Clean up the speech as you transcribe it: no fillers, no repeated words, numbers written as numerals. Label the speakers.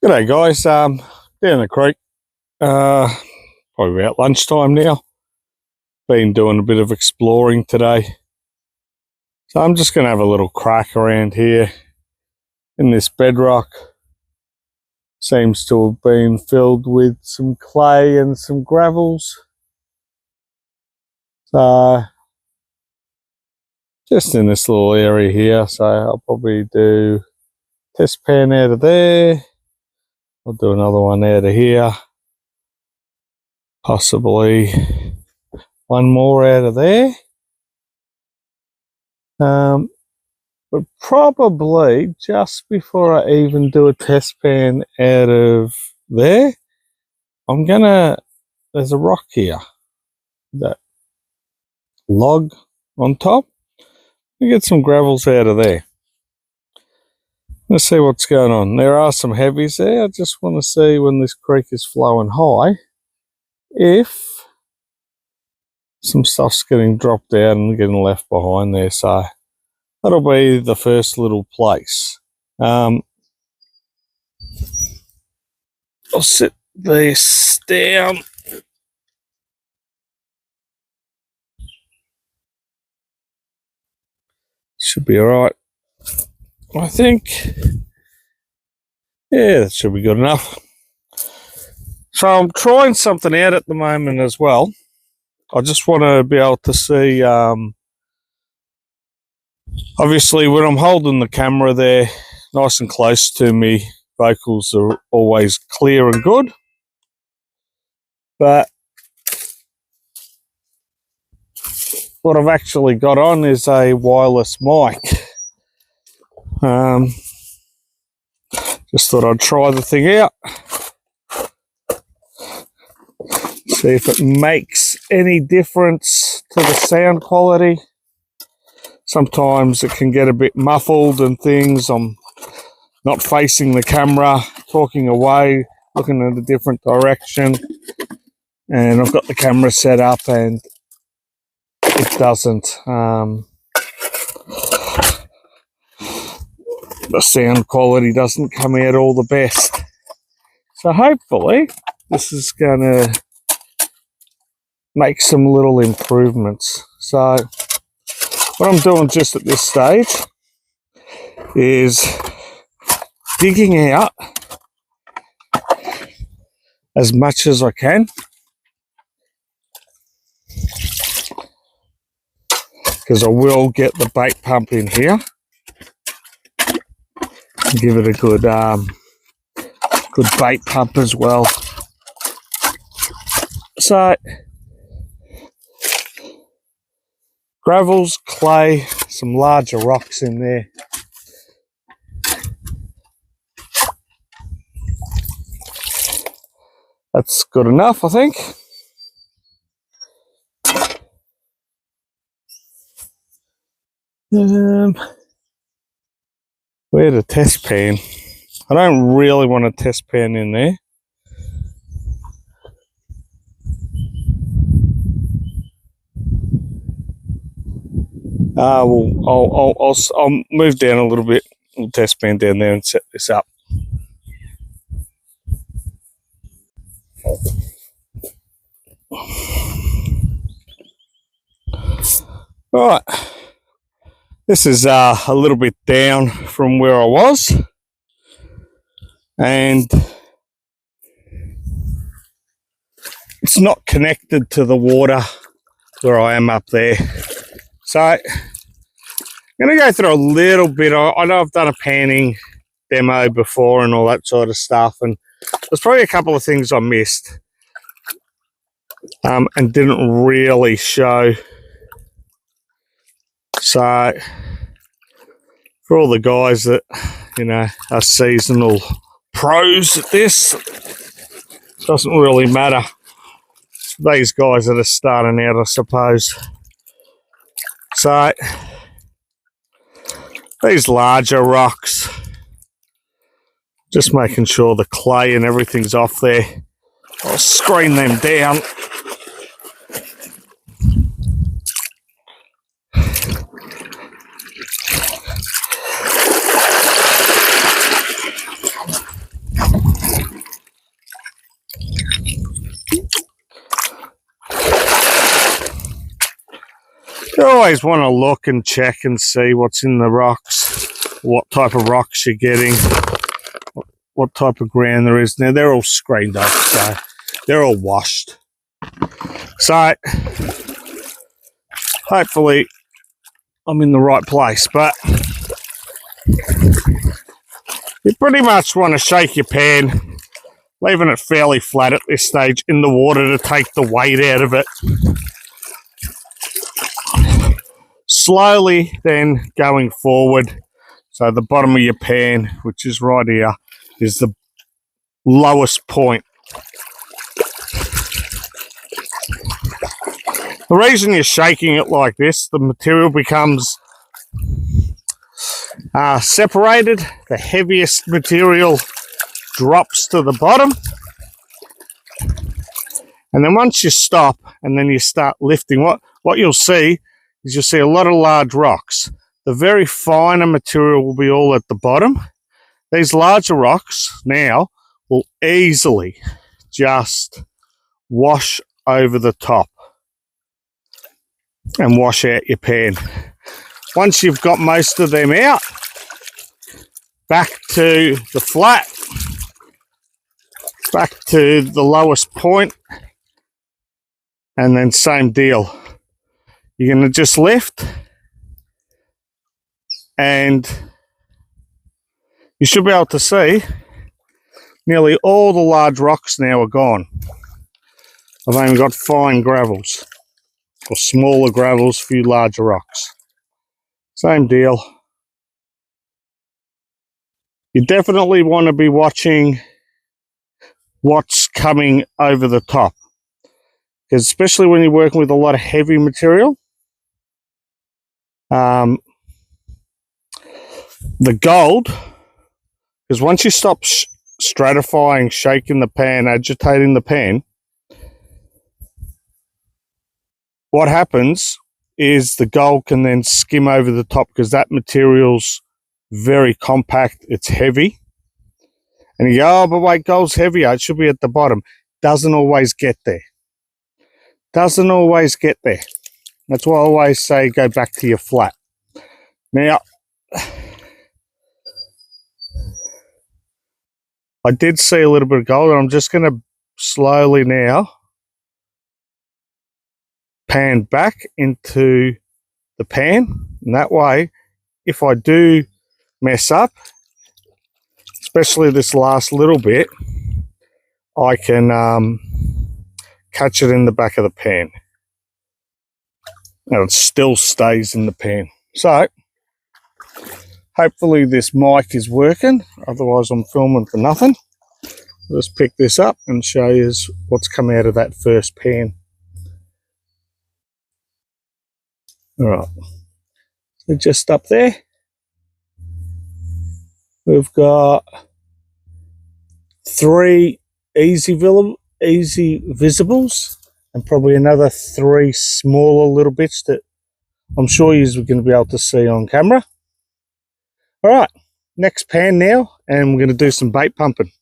Speaker 1: G'day guys, down the creek, probably about lunchtime now. Been doing a bit of exploring today. So I'm just going to have a little crack around here in this bedrock. Seems to have been filled with some clay and some gravels. So just in this little area here, so I'll probably do test pan out of there. I'll do another one out of here. Possibly one more out of there. But probably just before I even do a test pan out of there, there's a rock here, that log on top. We get some gravels out of there. Let's see what's going on. There are some heavies there. I just want to see when this creek is flowing high, if some stuff's getting dropped out and getting left behind there. So that'll be the first little place. I'll set this down. Should be all right, I think. Yeah, that should be good enough. So I'm trying something out at the moment as well. I just want to be able to see, obviously when I'm holding the camera there nice and close to me, vocals are always clear and good. But what I've actually got on is a wireless mic. Just thought I'd try the thing out. See if it makes any difference to the sound quality. Sometimes it can get a bit muffled and things. I'm not facing the camera, talking away, looking in a different direction. And I've got the camera set up and it doesn't. The sound quality doesn't come out all the best. So hopefully this is going to make some little improvements. So what I'm doing just at this stage is digging out as much as I can, because I will get the bait pump in here and give it a good bait pump as well. So gravels, clay, some larger rocks in there. That's good enough, I think. Where the test pan? I don't really want a test pan in there. I'll move down a little bit. I'll test pan down there and set this up. Right, this is a little bit down from where I was, and it's not connected to the water where I am up there. So I'm going to go through a little bit. I know I've done a panning demo before and all that sort of stuff, and there's probably a couple of things I missed and didn't really show. So for all the guys that, you know, are seasonal pros at this, it doesn't really matter. It's these guys that are starting out, I suppose. So these larger rocks, just making sure the clay and everything's off there. I'll screen them down. always want to look and check and see what's in the rocks, what type of rocks you're getting, what type of ground there is. Now, they're all screened up, so they're all washed. So, hopefully, I'm in the right place, but you pretty much want to shake your pan, leaving it fairly flat at this stage in the water to take the weight out of it. Slowly then going forward, so the bottom of your pan, which is right here, is the lowest point. The reason you're shaking it like this, the material becomes separated, the heaviest material drops to the bottom, and then once you stop and then you start lifting, what you'll see is you'll see a lot of large rocks. The very finer material will be all at the bottom. These larger rocks now will easily just wash over the top and wash out your pan. Once you've got most of them out, back to the flat, back to the lowest point, and then same deal. You're going to just lift, and you should be able to see nearly all the large rocks now are gone. I've only got fine gravels, or smaller gravels, few larger rocks. Same deal. You definitely want to be watching what's coming over the top, because especially when you're working with a lot of heavy material, the gold, because once you stop stratifying, shaking the pan, agitating the pan, what happens is the gold can then skim over the top, because that material's very compact, it's heavy. And you go, oh, but wait, gold's heavier, it should be at the bottom. Doesn't always get there. Doesn't always get there. That's why I always say go back to your flat. Now, I did see a little bit of gold, and I'm just going to slowly now pan back into the pan. And that way, if I do mess up, especially this last little bit, I can catch it in the back of the pan. And it still stays in the pan. So, hopefully this mic is working, otherwise I'm filming for nothing. Let's pick this up and show you what's come out of that first pan. Alright, so just up there, we've got 3 easy visibles, and probably another 3 smaller little bits that I'm sure you're going to be able to see on camera. All right, next pan now, and we're going to do some bait pumping.